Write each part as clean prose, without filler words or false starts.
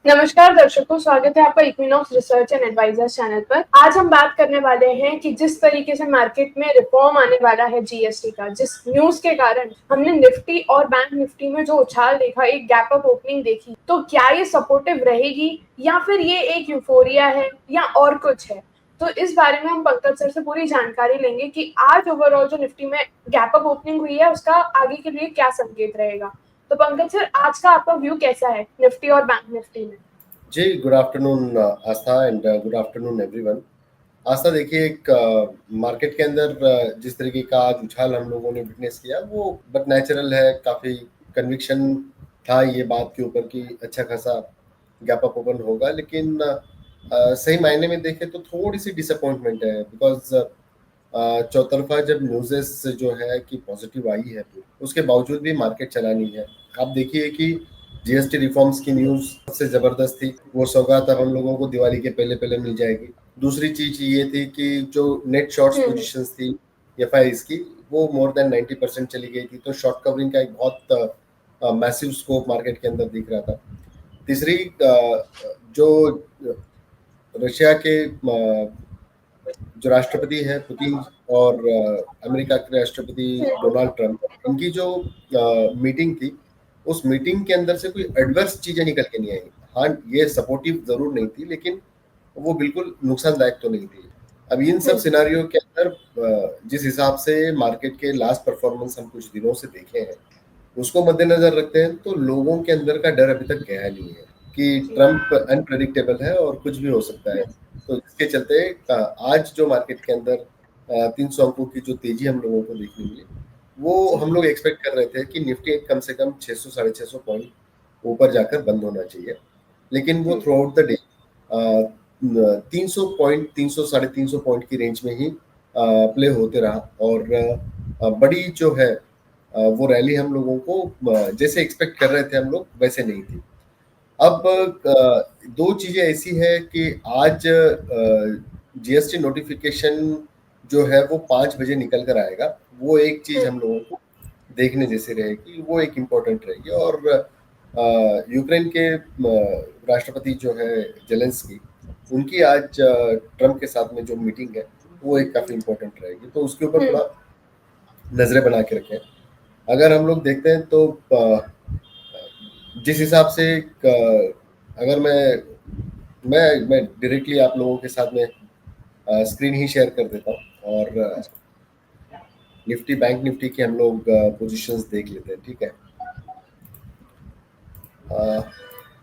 नमस्कार दर्शकों, स्वागत है आपका Equinox Research and Advisors channel पर। आज हम बात करने वाले हैं कि जिस तरीके से मार्केट में रिफॉर्म आने वाला है जीएसटी का, जिस न्यूज के कारण हमने निफ्टी और बैंक निफ्टी में जो उछाल देखा, एक गैप अप ओपनिंग देखी, तो क्या ये सपोर्टिव रहेगी या फिर ये एक यूफोरिया है या और कुछ है। तो इस बारे में हम पंकज सर से पूरी जानकारी लेंगे कि आज ओवरऑल जो निफ्टी में गैप अप ओपनिंग हुई है उसका आगे के लिए क्या संकेत रहेगा। तो पंकज सर, आज का आपका व्यू कैसा है निफ्टी और बैंक निफ्टी में? जी, good afternoon Aastha and good afternoon everyone. Aastha, देखिए, एक मार्केट के अंदर जिस तरीके का आज उछाल हम लोगों ने विटनेस किया वो बट नेचुरल है। काफ़ी कन्विक्शन था ये बात के ऊपर कि अच्छा खासा गैप अप ओपन होगा, लेकिन सही मायने में देखें तो थोड़ी सी डिसअपॉइंटमेंट है, बिकॉज चौतरफा जब न्यूज़ेस जो है कि पॉजिटिव आई है उसके बावजूद भी मार्केट चला नहीं है। आप देखिए कि जीएसटी रिफॉर्म्स की न्यूज़ सबसे ज़बरदस्त थी। वो सौगात अब हम लोगों को दिवाली के पहले पहले मिल जाएगी। दूसरी चीज़ ये थी कि जो नेट शॉर्ट्स पोजीशंस थी एफआईज की, वो मोर देन 90% चली गई थी, तो शॉर्ट कवरिंग का एक बहुत मैसिव स्कोप मार्केट के अंदर दिख रहा था। तीसरी, जो रशिया के जो राष्ट्रपति है पुतिन और अमेरिका के राष्ट्रपति डोनाल्ड ट्रंप, इनकी जो मीटिंग थी, उस मीटिंग के अंदर से कोई एडवर्स चीजें निकल के नहीं आई। हाँ, ये सपोर्टिव जरूर नहीं थी, लेकिन वो बिल्कुल नुकसानदायक तो नहीं थी। अब इन सब सिनारियों के अंदर जिस हिसाब से मार्केट के लास्ट परफॉर्मेंस हम कुछ दिनों से देखे हैं, उसको मद्देनजर रखते हैं तो लोगों के अंदर का डर अभी तक गया नहीं है कि ट्रंप अनप्रेडिक्टेबल है और कुछ भी हो सकता है। तो इसके चलते आज जो मार्केट के अंदर 300 अंकों की जो तेजी हम लोगों को देखने मिली, वो हम लोग एक्सपेक्ट कर रहे थे कि निफ्टी कम से कम 600 साढ़े 600 पॉइंट ऊपर जाकर बंद होना चाहिए, लेकिन वो through out the day 300 point 300 साढ़े 300 पॉइंट की रेंज में ही प्ले होते रहा। और बड़ी जो है वो रैली हम लोगों को जैसे एक्सपेक्ट कर रहे थे हम लोग वैसे नहीं थी। अब दो चीजें ऐसी है कि आज जीएसटी नोटिफिकेशन जो है वो 5 बजे निकल कर आएगा। वो एक चीज हम लोगों को देखने जैसी रहेगी, वो एक इम्पोर्टेंट रहेगी। और यूक्रेन के राष्ट्रपति जो है जेलेंस्की, उनकी आज ट्रम्प के साथ में जो मीटिंग है वो एक काफी इम्पोर्टेंट रहेगी, तो उसके ऊपर थोड़ा नजरें बना के रखें। अगर हम लोग देखते हैं तो जिस हिसाब से अगर मैं डायरेक्टली आप लोगों के साथ में स्क्रीन ही शेयर कर देता हूँ और निफ्टी बैंक निफ्टी की हम लोग पोजीशंस देख लेते हैं, ठीक है।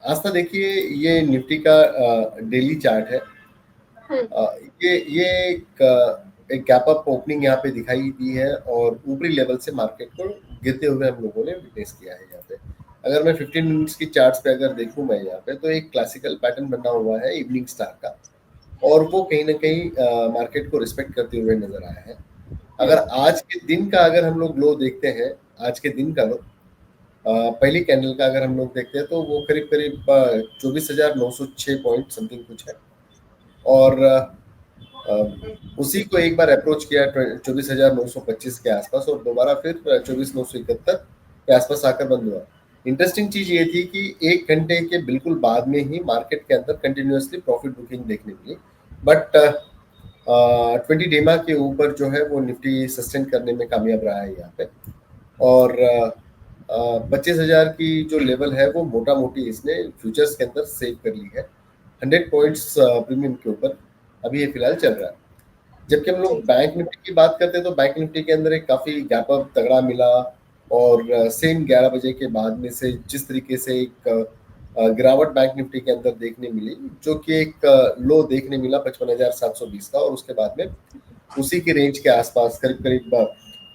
आस्था, देखिए, ये निफ्टी का डेली चार्ट है। ये एक गैप अप ओपनिंग यहाँ पे दिखाई दी है और ऊपरी लेवल से मार्केट को गिरते हुए हम लोगों ने विटनेस किया है यहाँ पे। अगर मैं 15 मिनट्स की चार्ट्स पे अगर देखूं मैं यहाँ पे, तो एक क्लासिकल पैटर्न बना हुआ है इवनिंग स्टार का, और वो कहीं ना कहीं मार्केट को रिस्पेक्ट करते हुए नजर आया है। अगर आज के दिन का अगर हम लोग लो देखते हैं, आज के दिन का लो पहली कैंडल का अगर हम लोग देखते हैं, तो वो करीब करीब 24,906 पॉइंट समथिंग कुछ है। और उसी को एक बार अप्रोच किया 24,925 के आसपास, और दोबारा फिर 24,971 के आसपास आकर बंद हुआ। इंटरेस्टिंग चीज ये थी कि 1 घंटे के बिल्कुल बाद में ही मार्केट के अंदर कंटिन्यूअसली प्रॉफिट बुकिंग देखने मिली, बट 20 डेमा के ऊपर जो है वो निफ्टी सस्टेन करने में कामयाब रहा है यहाँ पे। और 25,000 की जो लेवल है वो मोटा मोटी इसने फ्यूचर्स के अंदर सेव कर ली है 100 पॉइंट्स प्रीमियम के ऊपर। अभी ये फिलहाल चल रहा है। जबकि हम लोग बैंक निफ्टी की बात करते हैं तो बैंक निफ्टी के अंदर एक काफी गैप अप तगड़ा मिला, और सेम 11 बजे के बाद में से जिस तरीके से एक गिरावट बैंक निफ्टी के अंदर देखने मिली, जो कि एक लो देखने मिला 55,720 का, और उसके बाद में उसी के रेंज के आसपास करीब करीब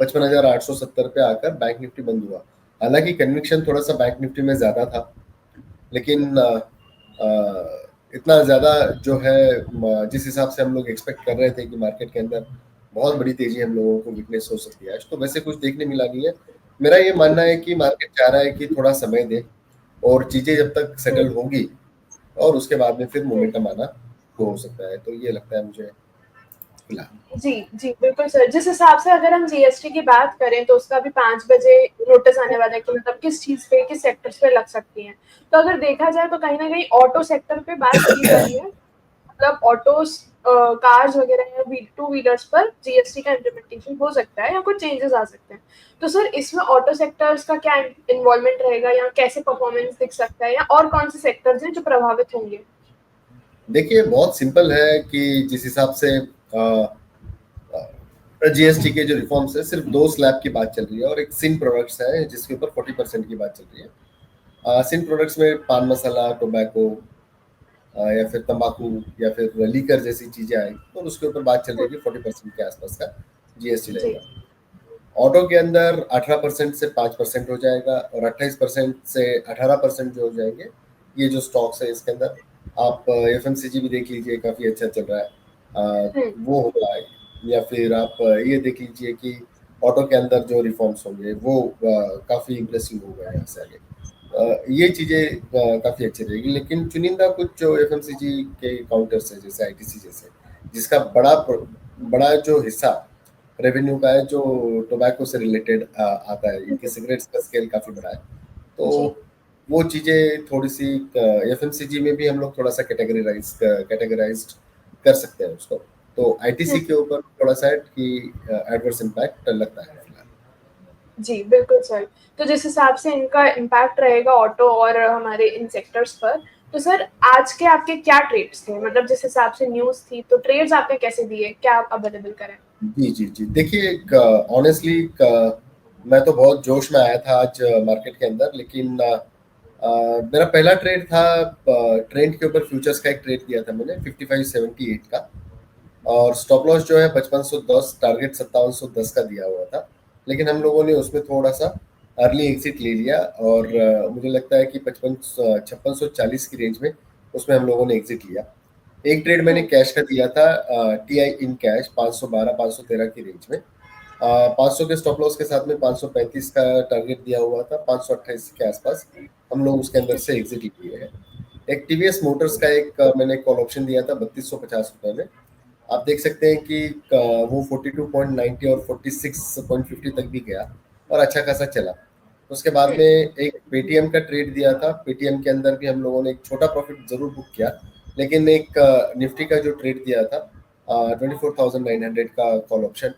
55,870 पे आकर बैंक निफ्टी बंद हुआ। हालांकि कन्विक्शन थोड़ा सा बैंक निफ्टी में ज्यादा था, लेकिन इतना ज्यादा जो है जिस हिसाब से हम लोग एक्सपेक्ट कर रहे थे कि मार्केट के अंदर बहुत बड़ी तेजी हम लोगों को विटनेस हो सकती है आज, तो वैसे कुछ देखने मिला नहीं है। मेरा ये मानना है कि मार्केट चाह रहा है कि थोड़ा समय दे और चीजें जब तक सेटल होगी, और उसके बाद में फिर मोमेंटम आना तो हो सकता है, तो ये लगता है मुझे। फिलहाल। जी जी बिल्कुल सर। जिस हिसाब से अगर हम जीएसटी की बात करें तो उसका भी 5 बजे नोटिस आने वाला है कि मतलब किस चीज पे, किस सेक्टर्स पे लग सकती है। तो अगर देखा जाए तो कहीं ना कहीं ऑटो सेक्टर पे बात की जा रही है, मतलब ऑटोस, कार्स वगैरह या टू व्हीलर्स पर जीएसटी का इम्प्लीमेंटेशन हो सकता है या कुछ चेंजेस आ सकते हैं। तो सर इसमें ऑटो सेक्टर्स का क्या इन्वॉल्वमेंट रहेगा या कैसे परफॉर्मेंस दिख सकता है, या और कौन से सेक्टर्स हैं जो प्रभावित होंगे? देखिए बहुत सिंपल है कि जिस हिसाब से जीएसटी के जो रिफॉर्म्स है सिर्फ दो स्लैब की बात चल रही है और एक सिन प्रोडक्ट्स है जिसके ऊपर 40% की बात चल रही है। सिन प्रोडक्ट्स में पान मसाला, टोबैको या फिर तंबाकू या फिर लीकर जैसी चीजें आएंगी और उसके ऊपर बात चल रही है कि 40% के आसपास का जीएसटी जी लगेगा। ऑटो के अंदर 18% से 5% हो जाएगा और 28% से 18% जो हो जाएंगे ये जो स्टॉक्स है इसके अंदर। आप एफएमसीजी भी देख लीजिए, काफी अच्छा चल रहा है, वो होगा। या फिर आप ये देख लीजिए कि ऑटो के अंदर जो रिफॉर्म्स होंगे वो काफी इंप्रेसिव हो गए यहाँ से आगे। ये चीजें काफी अच्छी रहेगी, लेकिन चुनिंदा कुछ जो एफएमसीजी के काउंटर्स है जैसे आईटीसी जैसे, जिसका बड़ा जो हिस्सा रेवेन्यू का है जो टोबैको से रिलेटेड आता है, इनकी सिगरेट्स का स्केल काफी बड़ा है। तो जी वो चीजें थोड़ी सी एफएमसीजी में भी हम लोग थोड़ा सा कैटेगराइज कर सकते हैं उसको। तो आईटीसी के ऊपर थोड़ा सा है कि एडवर्स इम्पैक्ट लगता है फिलहाल। जी, बिल्कुल सर। तो जिस हिसाब से इनका इम्पैक्ट रहेगा ऑटो और हमारे इन सेक्टर्स पर, तो सर आज के आपके क्या ट्रेड्स थे? मतलब जिस हिसाब से न्यूज़ थी, तो ट्रेड्स आपने कैसे दिए? क्या आप अवेलेबल कराएँ? जी जी जी, देखिए ऑनेस्टली मैं तो बहुत जोश में आया था आज मार्केट के अंदर, लेकिन मेरा पहला ट्रेड था ट्रेंड के ऊपर फ्यूचर्स का एक ट्रेड किया था मैंने 5578 का, और स्टॉप लॉस जो है 5510, टारगेट 5710 का दिया हुआ था। लेकिन हम लोगों ने उसमें थोड़ा सा अर्ली एग्जिट ले लिया और मुझे लगता है कि 5640 की रेंज में उसमें हम लोगों ने एग्जिट लिया। एक ट्रेड मैंने हुँ, कैश का दिया था, टीआई इन कैश 512 513 की रेंज में। 500 के स्टॉप लॉस के साथ में 535 का टारगेट दिया हुआ था, 528 के आसपास हम लोग उसके अंदर से एग्जिट लिए हैं। एक टीवीएस मोटर्स का एक मैंने कॉल ऑप्शन दिया था 3250 रुपए में। आप देख सकते हैं कि वो 42.90 और 46.50 तक भी गया और अच्छा खासा चला। उसके बाद हुँ, में एक पेटीएम का ट्रेड दिया था, पेटीएम के अंदर भी हम लोगों ने एक छोटा प्रॉफिट जरूर बुक किया, लेकिन एक निफ्टी का जो ट्रेड दिया था 24,900 का कॉल ऑप्शन,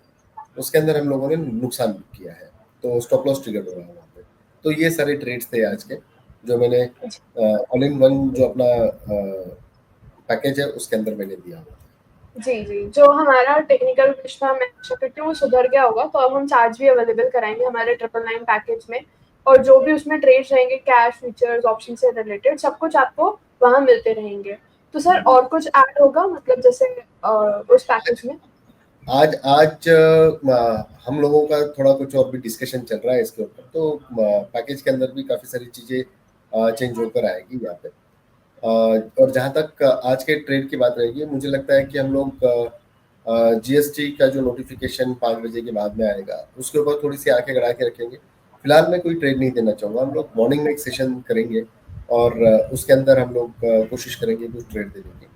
उसके अंदर हम लोगों ने नुकसान बुक किया है। तो स्टॉप लॉस ट्रिगर हो रहा है वहाँ पे। तो ये सारे ट्रेड्स थे आज के जो मैंने जी, ऑल इन वन जो अपना पैकेज है उसके अंदर मैंने दिया हुआ था। जी, जी। जो हमारा टेक्निकल ग्लिच था, मैं आशा करती हूँ वो सुधर गया होगा, तो अब हम चार्ज भी अवेलेबल कराएँगे हमारे 999 पैकेज में, और जो भी उसमें ट्रेड्स रहेंगे कैश, फ्यूचर्स, ऑप्शन से रिलेटेड सब कुछ आपको वहाँ मिलते रहेंगे। तो सर और कुछ ऐड होगा मतलब जैसे उस पैकेज में? आज आज हम लोगों का थोड़ा कुछ और भी डिस्कशन चल रहा है इसके ऊपर, तो पैकेज के अंदर भी काफ़ी सारी चीज़ें चेंज होकर आएगी यहाँ पे। और जहाँ तक आज के ट्रेड की बात रहेगी, मुझे लगता है कि हम लोग जीएसटी का जो नोटिफिकेशन 5 बजे के बाद में आएगा उसके ऊपर थोड़ी सी आंखें गड़ा के रखेंगे। फिलहाल मैं कोई ट्रेड नहीं देना चाहूँगा, हम लोग मॉर्निंग में एक सेशन करेंगे और उसके अंदर हम लोग कोशिश करेंगे कुछ ट्रेड देने की।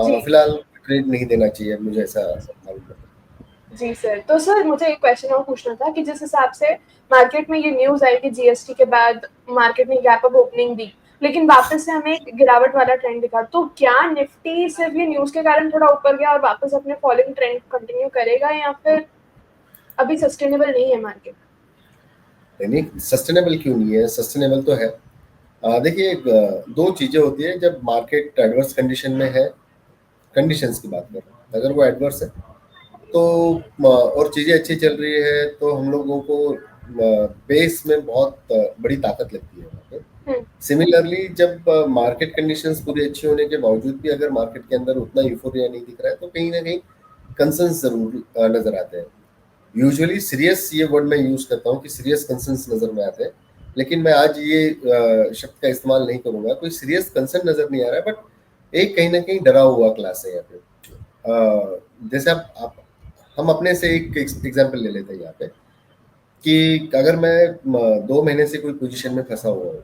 जी। फिलहाल ट्रेड नहीं देना चाहिए, मुझे ऐसा मालूम होता है। जी सर। तो सर मुझे एक क्वेश्चन और पूछना था कि जिस हिसाब से मार्केट में ये न्यूज़ आई कि जीएसटी के बाद मार्केट ने गैप अप ओपनिंग दी, लेकिन वापस से हमें एक गिरावट वाला ट्रेंड दिखा। तो क्या निफ्टी सिर्फ ये न्यूज़ के कारण थोड़ा ऊपर गया और वापस अपने फॉलिंग ट्रेंड कंटिन्यू करेगा, या फिर अभी सस्टेनेबल नहीं है मार्केट? नहीं, सस्टेनेबल क्यों नहीं है, सस्टेनेबल तो है। देखिए दो चीज़ें होती है जब मार्केट एडवर्स कंडीशन में है, कंडीशंस की बात कर रहे हैं, अगर वो एडवर्स है तो और चीज़ें अच्छी चल रही है तो हम लोगों को बेस में बहुत बड़ी ताकत लगती है वहाँ पे। हुँ, सिमिलरली जब मार्केट कंडीशंस पूरी अच्छी होने के बावजूद भी अगर मार्केट के अंदर उतना यूफोरिया नहीं दिख रहा है तो कहीं ना कहीं कंसर्न्स जरूर नजर आते हैं। यूजुअली सीरियस ये वर्ड मैं यूज करता हूँ कि सीरियस कंसर्न्स नजर में आते हैं, लेकिन मैं आज ये शब्द का इस्तेमाल नहीं करूंगा। कोई सीरियस कंसर्न नजर नहीं आ रहा है, बट एक कहीं ना कहीं डरा हुआ क्लास है यहाँ पे। जैसे आप हम अपने से एक एग्जांपल ले लेते हैं यहाँ पे कि अगर मैं 2 महीने से कोई पोजीशन में फंसा हुआ हूँ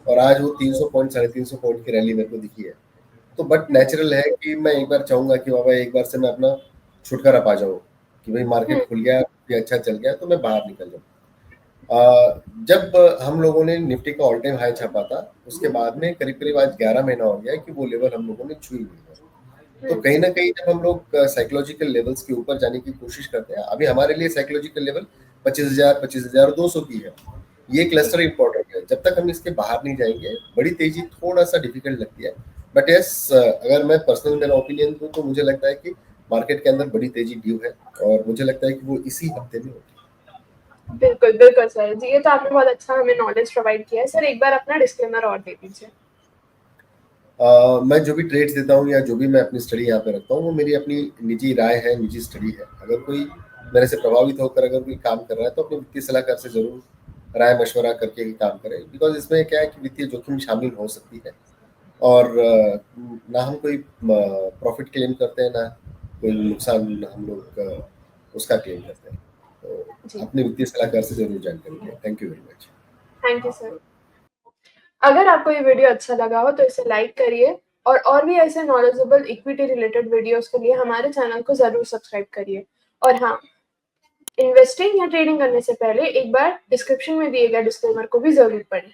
और आज वो 300 पॉइंट 350 पॉइंट की रैली मेरे को दिखी है, तो बट हुँ, नेचुरल है कि मैं एक बार चाहूंगा कि बाबा एक बार से मैं अपना छुटकारा पा जाऊँ कि भाई मार्केट खुल गया, ये अच्छा चल गया तो मैं बाहर निकल जाऊँ। जब हम लोगों ने निफ्टी का ऑल टाइम हाई छापा था, उसके बाद में करीब-करीब आज 11 महीना हो गया है कि वो लेवल हम लोगों ने छुई नहीं है। तो कहीं न कहीं जब हम लोग साइकोलॉजिकल लेवल्स के ऊपर जाने की कोशिश करते हैं, अभी हमारे लिए साइकोलॉजिकल लेवल 25,000 25,200 की है। ये क्लस्टर इम्पोर्टेंट है। जब तक हम इसके बाहर नहीं जाएँगे, बड़ी तेज़ी थोड़ा-सा डिफिकल्ट लगती है। बट येस, अगर मैं पर्सनल मेरा ओपिनियन दूँ तो मुझे लगता है कि मार्केट के अंदर बड़ी तेज़ी ड्यू है और मुझे लगता है कि वो इसी हफ्ते में होगी। बिल्कुल, बिल्कुल सर। जी, ये तो आपने बहुत अच्छा हमें नॉलेज प्रोवाइड किया है। सर एक बार अपना डिस्क्लेमर और दे दीजिए। मैं जो भी ट्रेड्स देता हूँ या जो भी मैं अपनी स्टडी यहाँ पे रखता हूँ, वो मेरी अपनी निजी राय है, निजी स्टडी है। अगर कोई मेरे से प्रभावित होकर अगर कोई काम कर रहा है, तो अपने वित्तीय सलाहकार से ज़रूर राय-मशवरा करके ही काम करें। बिकॉज़ इसमें क्या है कि वित्तीय जोखिम शामिल हो सकती है और ना हम कोई प्रॉफ़िट क्लेम करते हैं, ना कोई नुकसान हम लोग उसका क्लेम करते हैं। तो जी, अपने वित्तीय सलाहकार से ज़रूर जानकारी लें। Thank you very much. Thank you sir. अगर आपको ये वीडियो अच्छा लगा हो तो इसे लाइक करिए और भी ऐसे नॉलेजेबल इक्विटी रिलेटेड वीडियोज़ के लिए हमारे चैनल को ज़रूर सब्सक्राइब करिए। और हाँ, इन्वेस्टिंग या ट्रेडिंग करने से पहले एक बार डिस्क्रिप्शन में दिए गए डिस्क्लेमर को भी ज़रूर पढ़ें।